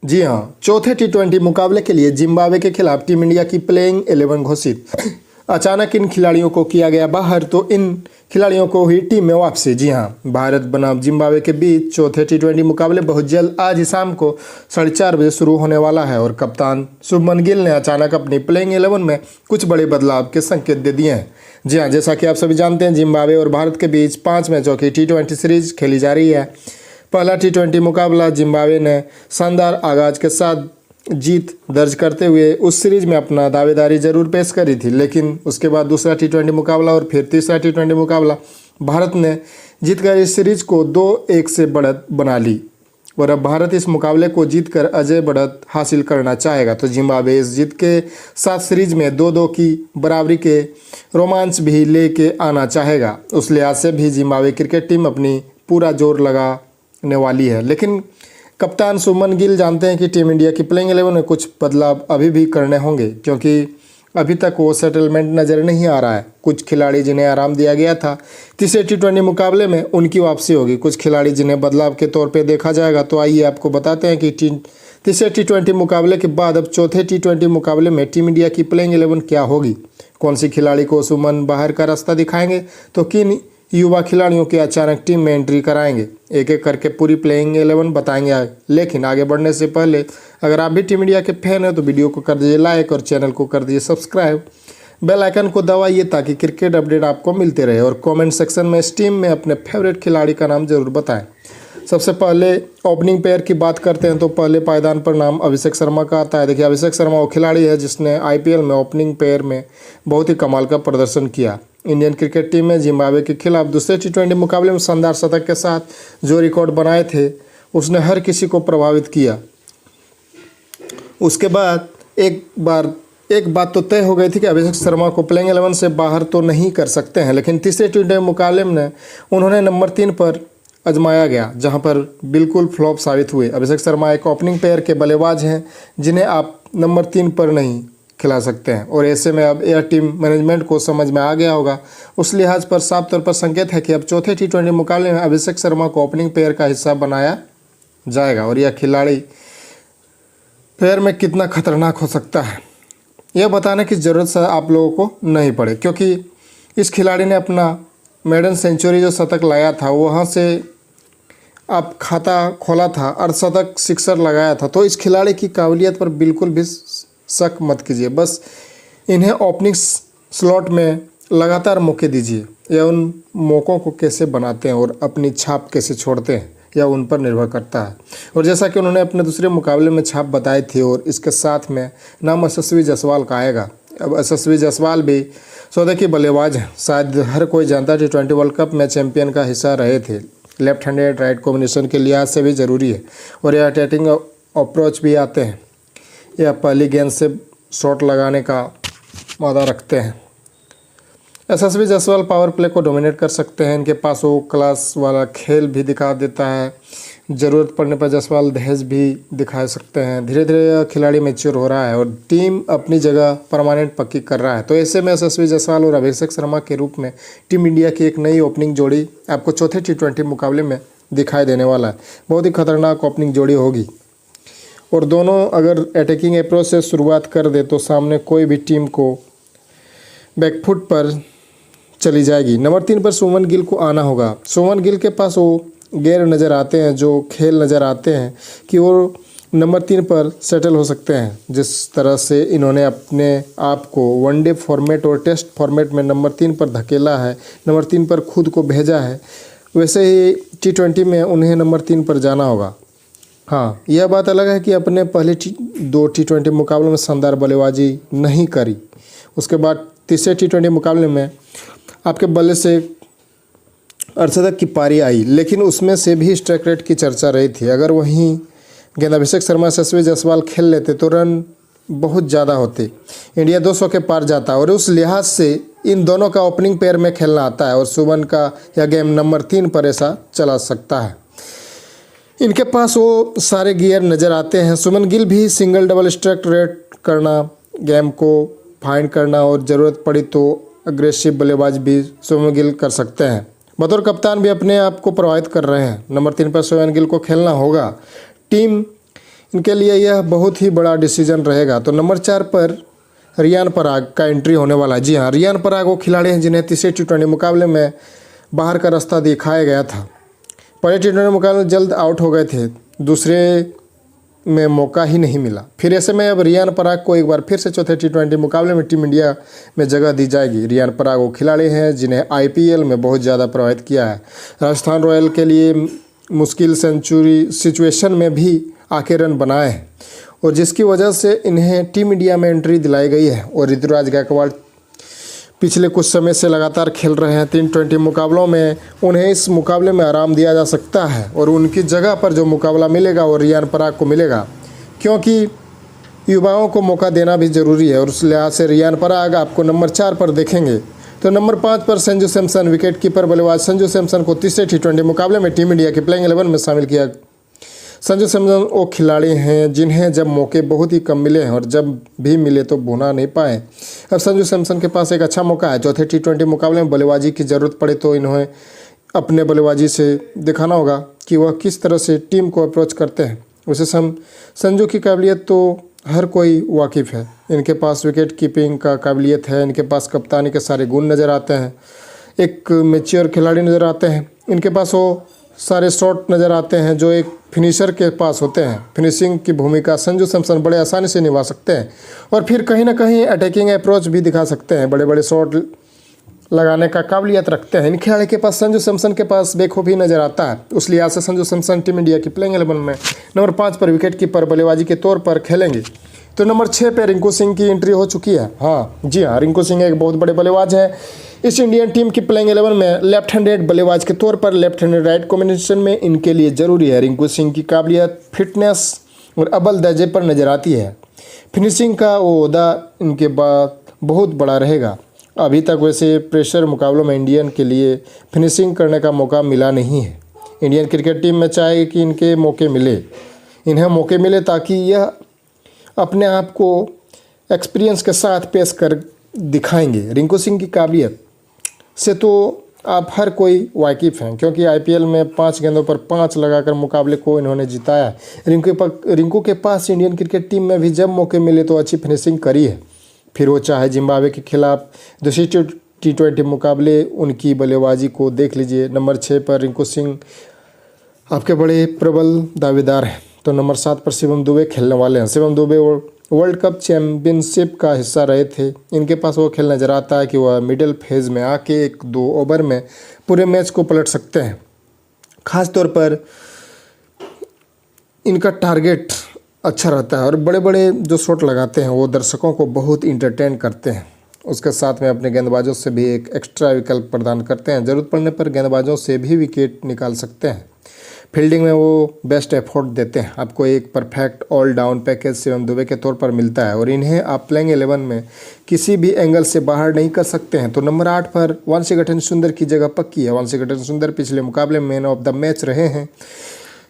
जी हाँ, चौथे टी20 मुकाबले के लिए जिम्बाब्वे के खिलाफ टीम इंडिया की प्लेइंग 11 घोषित। अचानक इन खिलाड़ियों को किया गया बाहर, तो इन खिलाड़ियों को हुई टीम में वापसी। जी हाँ, भारत बनाम जिम्बाब्वे के बीच चौथे टी20 मुकाबले बहुत जल्द आज ही शाम को 4:30 बजे शुरू होने वाला है और कप्तान शुभमन गिल ने अचानक अपनी प्लेइंग 11 में कुछ बड़े बदलाव के संकेत दे दिए हैं। जी हाँ, जैसा कि आप सभी जानते हैं, जिम्बाब्वे और भारत के बीच 5 मैचों की टी20 सीरीज खेली जा रही है। पहला टी20 मुकाबला जिम्बाब्वे ने शानदार आगाज के साथ जीत दर्ज करते हुए उस सीरीज में अपना दावेदारी जरूर पेश करी थी, लेकिन उसके बाद दूसरा टी20 मुकाबला और फिर तीसरा टी20 मुकाबला भारत ने जीतकर इस सीरीज को 2-1 से बढ़त बना ली और अब भारत इस मुकाबले को जीतकर अजय बढ़त हासिल करना चाहेगा। तो जिम्बाब्वे इस जीत के साथ सीरीज में 2-2 की बराबरी के रोमांच भी लेके आना चाहेगा। उस लिहाज से भी जिम्बाब्वे क्रिकेट टीम अपनी पूरा जोर लगाने वाली है, लेकिन कप्तान शुभमन गिल जानते हैं कि टीम इंडिया की प्लेइंग 11 में कुछ बदलाव अभी भी करने होंगे, क्योंकि अभी तक वो सेटलमेंट नज़र नहीं आ रहा है। कुछ खिलाड़ी जिन्हें आराम दिया गया था तीसरे टी20 मुकाबले में, उनकी वापसी होगी। कुछ खिलाड़ी जिन्हें बदलाव के तौर पे देखा जाएगा। तो आइए आपको बताते हैं कि तीसरे टी20 मुकाबले के बाद अब चौथे टी20 मुकाबले में टीम इंडिया की प्लेइंग 11 क्या होगी, कौन सी खिलाड़ी को शुभमन बाहर का रास्ता दिखाएंगे, तो किन युवा खिलाड़ियों की अचानक टीम में एंट्री कराएंगे। एक एक करके पूरी प्लेइंग 11 बताएंगे। लेकिन आगे बढ़ने से पहले अगर आप भी टीम इंडिया के फैन हैं तो वीडियो को कर दीजिए लाइक और चैनल को कर दीजिए सब्सक्राइब। बेल आइकन को दबाइए ताकि क्रिकेट अपडेट आपको मिलते रहे और कमेंट सेक्शन में इस टीम में अपने फेवरेट खिलाड़ी का नाम जरूर बताएं। सबसे पहले ओपनिंग पेयर की बात करते हैं तो पहले पायदान पर नाम अभिषेक शर्मा का आता है। देखिए, अभिषेक शर्मा वो खिलाड़ी है जिसने आईपीएल में ओपनिंग पेयर में बहुत ही कमाल का प्रदर्शन किया। इंडियन क्रिकेट टीम में जिम्बाब्वे के खिलाफ दूसरे टी20 मुकाबले में शानदार शतक के साथ जो रिकॉर्ड बनाए थे उसने हर किसी को प्रभावित किया। उसके बाद एक बात तो तय हो गई थी कि अभिषेक शर्मा को प्लेइंग 11 से बाहर तो नहीं कर सकते हैं, लेकिन तीसरे टी20 मुकाबले में उन्होंने नंबर 3 पर आजमाया गया, जहां पर बिल्कुल फ्लॉप साबित हुए। अभिषेक शर्मा एक ओपनिंग पेयर के बल्लेबाज हैं जिन्हें आप नंबर 3 पर नहीं खिला सकते हैं और ऐसे में अब यह टीम मैनेजमेंट को समझ में आ गया होगा। उस लिहाज पर साफ तौर पर संकेत है कि अब चौथे टी20 मुकाबले में अभिषेक शर्मा को ओपनिंग पेयर का हिस्सा बनाया जाएगा और यह खिलाड़ी पेयर में कितना खतरनाक हो सकता है यह बताने की ज़रूरत आप लोगों को नहीं पड़े, क्योंकि इस खिलाड़ी ने अपना मेडन सेंचुरी जो शतक लाया था वहाँ से आप खाता खोला था, अर्धशतक सिक्सर लगाया था। तो इस खिलाड़ी की काबिलियत पर बिल्कुल भी शक मत कीजिए, बस इन्हें ओपनिंग स्लॉट में लगातार मौके दीजिए। यह उन मौक़ों को कैसे बनाते हैं और अपनी छाप कैसे छोड़ते हैं यह उन पर निर्भर करता है। और जैसा कि उन्होंने अपने दूसरे मुकाबले में छाप बताई थी और इसके साथ में नाम यशस्वी जायसवाल का आएगा। अब यशस्वी जायसवाल भी सौदे की बल्लेबाज हैं। शायद हर कोई जानता है टी20 वर्ल्ड कप में चैंपियन का हिस्सा रहे थे। लेफ्ट हैंडेड राइट कॉम्बिनेशन के लिहाज से भी ज़रूरी है और यह अटैकिंग अप्रोच भी आते हैं। यह पहली गेंद से शॉट लगाने का वादा रखते हैं। यशस्वी जायसवाल पावर प्ले को डोमिनेट कर सकते हैं। इनके पास वो क्लास वाला खेल भी दिखा देता है। ज़रूरत पड़ने पर जायसवाल दहेज भी दिखा सकते हैं। धीरे धीरे यह खिलाड़ी मैच्योर हो रहा है और टीम अपनी जगह परमानेंट पक्की कर रहा है। तो ऐसे में यशस्वी जायसवाल और अभिषेक शर्मा के रूप में टीम इंडिया की एक नई ओपनिंग जोड़ी आपको चौथे टी20 मुकाबले में दिखाई देने वाला है। बहुत ही खतरनाक ओपनिंग जोड़ी होगी और दोनों अगर अटैकिंग अप्रोच से शुरुआत कर दे तो सामने कोई भी टीम को बैकफुट पर चली जाएगी। नंबर 3 पर शुभमन गिल को आना होगा। शुभमन गिल के पास वो गेयर नज़र आते हैं, जो खेल नज़र आते हैं कि वो नंबर 3 पर सेटल हो सकते हैं। जिस तरह से इन्होंने अपने आप को वनडे फॉर्मेट और टेस्ट फॉर्मेट में नंबर 3 पर धकेला है, नंबर 3 पर खुद को भेजा है, वैसे ही टी20 में उन्हें नंबर 3 पर जाना होगा। हाँ, यह बात अलग है कि अपने पहले 2 टी20 मुकाबले में शानदार बल्लेबाजी नहीं करी, उसके बाद तीसरे टी20 मुकाबले में आपके बल्ले से अर्धशतक की पारी आई, लेकिन उसमें से भी स्ट्राइक रेट की चर्चा रही थी। अगर वहीं गेंद अभिषेक शर्मा यशस्वी जायसवाल खेल लेते तो रन बहुत ज़्यादा होते, इंडिया 200 के पार जाता और उस लिहाज से इन दोनों का ओपनिंग पेयर में खेलना आता है और शुभमन का यह गेम नंबर 3 पर ऐसा चला सकता है। इनके पास वो सारे गियर नज़र आते हैं। शुभमन गिल भी सिंगल डबल स्ट्राइक रेट करना, गेम को फाइंड करना और ज़रूरत पड़ी तो अग्रेसिव बल्लेबाज भी शुभमन गिल कर सकते हैं। बतौर कप्तान भी अपने आप को प्रभावित कर रहे हैं। नंबर 3 पर शुभमन गिल को खेलना होगा। टीम इनके लिए यह बहुत ही बड़ा डिसीजन रहेगा। तो नंबर 4 पर रियान पराग का एंट्री होने वाला है। जी हाँ, रियान पराग वो खिलाड़ी हैं जिन्हें तीसरे टी20 मुकाबले में बाहर का रास्ता दिखाया गया था। पहले टी20 मुकाबले में जल्द आउट हो गए थे, दूसरे में मौका ही नहीं मिला। फिर ऐसे में अब रियान पराग को एक बार फिर से चौथे टी20 मुकाबले में टीम इंडिया में जगह दी जाएगी। रियान पराग वो खिलाड़ी हैं जिन्हें IPL में बहुत ज़्यादा प्रभावित किया है। राजस्थान रॉयल के लिए मुश्किल सिचुएशन में भी आके रन बनाए हैं और जिसकी वजह से इन्हें टीम इंडिया में एंट्री दिलाई गई है। और ऋतुराज गायकवाड़ पिछले कुछ समय से लगातार खेल रहे हैं 320 मुकाबलों में, उन्हें इस मुकाबले में आराम दिया जा सकता है और उनकी जगह पर जो मुकाबला मिलेगा वो रियान पराग को मिलेगा, क्योंकि युवाओं को मौका देना भी ज़रूरी है। और उस लिहाज से रियान पराग आपको नंबर 4 पर देखेंगे। तो नंबर 5 पर संजू सैमसन, विकेट कीपर बल्लेबाज संजू सैमसन को तीसरे टी20 मुकाबले में टीम इंडिया की प्लेइंग 11 में शामिल किया। संजू सैमसन वो खिलाड़ी हैं जिन्हें जब मौके बहुत ही कम मिले हैं और जब भी मिले तो भुना नहीं पाए। अब संजू सैमसन के पास एक अच्छा मौका है। चौथे टी20 मुकाबले में बल्लेबाजी की ज़रूरत पड़े तो इन्हें अपने बल्लेबाजी से दिखाना होगा कि वह किस तरह से टीम को अप्रोच करते हैं। वैसे संजू की काबिलियत तो हर कोई वाकिफ़ है। इनके पास विकेट कीपिंग का काबिलियत है, इनके पास कप्तानी के सारे गुण नज़र आते हैं, एक मैच्योर खिलाड़ी नज़र आते हैं, इनके पास वो सारे शॉट नज़र आते हैं जो एक फिनिशर के पास होते हैं। फिनिशिंग की भूमिका संजू सैमसन बड़े आसानी से निभा सकते हैं और फिर कहीं ना कहीं अटैकिंग अप्रोच भी दिखा सकते हैं, बड़े बड़े शॉट लगाने का काबिलियत रखते हैं। इन खिलाड़ी के पास संजू सैमसन के पास बेखूबी नज़र आता है। उस लिहाज से संजू सैमसन टीम इंडिया की प्लेइंग 11 में नंबर 5 पर विकेट कीपर बल्लेबाजी के तौर पर खेलेंगे। तो नंबर 6 पर रिंकू सिंह की एंट्री हो चुकी है। हाँ जी हाँ, रिंकू सिंह एक बहुत बड़े बल्लेबाज हैं। इस इंडियन टीम की प्लेइंग 11 में लेफ्ट हैंडेड बल्लेबाज के तौर पर लेफ्ट हैंडेड राइट कॉम्बिनेशन में इनके लिए ज़रूरी है। रिंकू सिंह की काबिलियत, फिटनेस और अव्वल दर्जे पर नज़र आती है। फिनिशिंग का वो ओहदा इनके बाद बहुत बड़ा रहेगा। अभी तक वैसे प्रेशर मुकाबलों में इंडियन के लिए फिनिशिंग करने का मौका मिला नहीं है। इंडियन क्रिकेट टीम में चाहे कि इन्हें मौके मिले ताकि यह अपने आप को एक्सपीरियंस के साथ पेश कर दिखाएंगे। रिंकू सिंह की काबिलियत से तो आप हर कोई वाकिफ़ हैं, क्योंकि IPL में 5 गेंदों पर 5 लगाकर मुकाबले को इन्होंने जिताया है। रिंकू के पास इंडियन क्रिकेट टीम में भी जब मौके मिले तो अच्छी फिनिशिंग करी है। फिर वो चाहे जिम्बाब्वे के खिलाफ दूसरी टी20 मुकाबले उनकी बल्लेबाजी को देख लीजिए। नंबर 6 पर रिंकू सिंह आपके बड़े प्रबल दावेदार हैं। तो नंबर 7 पर शिवम दुबे खेलने वाले हैं। Shivam Dubey world cup championship का हिस्सा रहे थे। इनके पास वो खेल नज़र आता है कि वह मिडिल फेज़ में आके 1-2 ओवर में पूरे मैच को पलट सकते हैं। ख़ास तौर पर इनका टारगेट अच्छा रहता है और बड़े बड़े जो शॉट लगाते हैं वो दर्शकों को बहुत इंटरटेन करते हैं। उसके साथ में अपने गेंदबाजों से भी एक एक्स्ट्रा विकल्प प्रदान करते हैं। ज़रूरत पड़ने पर गेंदबाजों से भी विकेट निकाल सकते हैं। फील्डिंग में वो बेस्ट एफर्ट देते हैं। आपको एक perfect all down package Shivam Dubey के तौर पर मिलता है और इन्हें आप प्लेइंग 11 में किसी भी एंगल से बाहर नहीं कर सकते हैं। तो नंबर 8 पर वांशिगटन सुंदर की जगह पक्की है। वांशिगटन सुंदर पिछले मुकाबले में मैन ऑफ द मैच रहे हैं।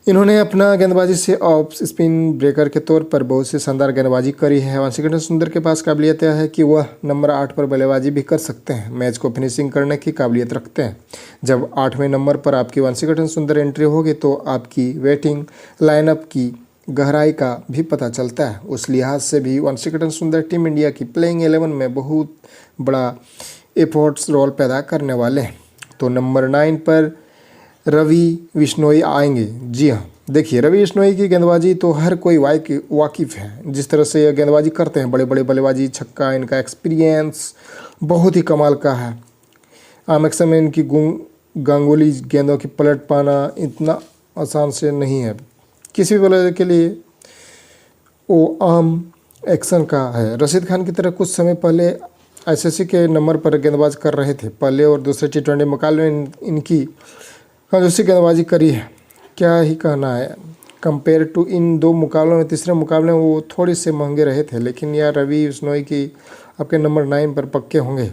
इन्होंने अपना गेंदबाजी से ऑफ स्पिन ब्रेकर के तौर पर बहुत सी शानदार गेंदबाजी करी है। वांशिगटन सुंदर के पास काबिलियत है कि वह नंबर 8 पर बल्लेबाजी भी कर सकते हैं, मैच को फिनिशिंग करने की काबिलियत रखते हैं। जब 8वें नंबर पर आपकी वांशिगटन सुंदर एंट्री होगी तो आपकी बैटिंग लाइनअप की गहराई का भी पता चलता है। उस लिहाज से भी वांशिगटन सुंदर टीम इंडिया की प्लेइंग 11 में बहुत बड़ा एफर्ट्स रोल पैदा करने वाले हैं। तो नंबर 9 पर रवि बिश्नोई आएंगे। जी हाँ, देखिए रवि बिश्नोई की गेंदबाजी तो हर कोई वाकिफ़ है। जिस तरह से ये गेंदबाजी करते हैं, बड़े बड़े बल्लेबाजी छक्का, इनका एक्सपीरियंस बहुत ही कमाल का है। आम एक्शन में इनकी गांगुली गेंदों की पलट पाना इतना आसान से नहीं है। किसी भी बल्लेबाज के लिए वो आम एक्शन का है। रशीद खान की तरह कुछ समय पहले ICC के नंबर पर गेंदबाज कर रहे थे। पहले और दूसरे टी20 मुकाबले में इनकी कंजूसी गेंदबाजी करी है, क्या ही कहना है। कंपेयर टू इन 2 मुकाबलों में तीसरे मुकाबले में वो थोड़े से महंगे रहे थे, लेकिन यह रवि बिश्नोई की आपके नंबर 9 पर पक्के होंगे।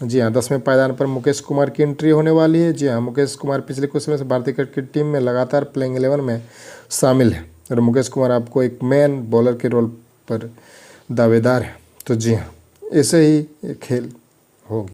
जी हाँ, 10वें पायदान पर मुकेश कुमार की एंट्री होने वाली है। जी हाँ, मुकेश कुमार पिछले कुछ समय से भारतीय क्रिकेट टीम में लगातार प्लेइंग 11 में शामिल है और मुकेश कुमार आपको एक मैन बॉलर के रोल पर दावेदार है। तो जी हाँ, ऐसे ही खेल होगी।